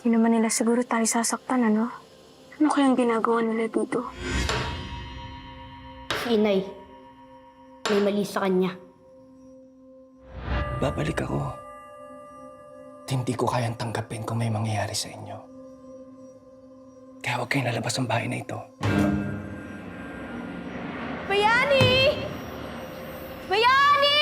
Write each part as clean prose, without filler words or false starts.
Hindi naman nila siguro tayo sasaktan, ano? Ano kayang ginagawa nila dito? Si Inay, may mali sa kanya. Babalik ako. At hindi ko kayang tanggapin kung may mangyayari sa inyo. Kaya huwag kayong lalabas ng bahay na ito. Bayani! Bayani!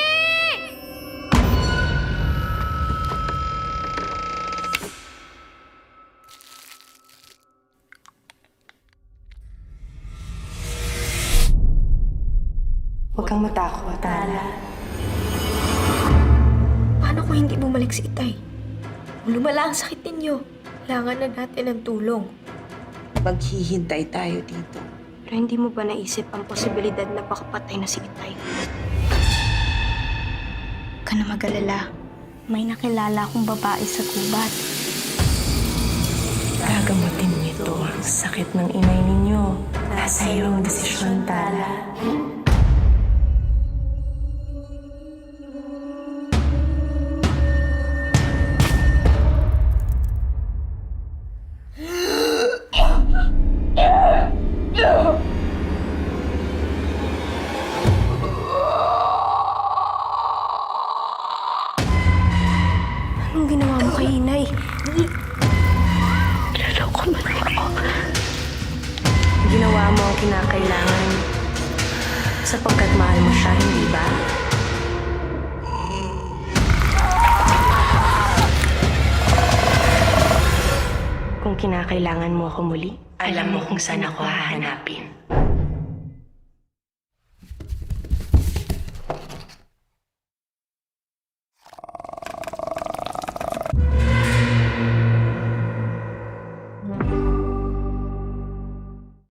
Huwag kang matakot, Tala. Paano kung hindi bumalik si Itay? Kung lumala ang sakit ninyo, kailangan na natin ng tulong. Maghihintay tayo dito. Pero hindi mo ba naisip ang posibilidad na pakapatay na si Itay? Huwag ka na mag-alala. May nakilala akong babae sa gubat. Gagamutin nito ang sakit ng inay ninyo. Nasa iyong desisyon, Tala. Anong ginawa mo kay Inay? Niloloko mo na ako. Ginawa mo ang kinakailangan sapagkat mahal mo siya, hindi ba? Kung kinakailangan mo ako muli, alam mo kung saan ako hahanapin.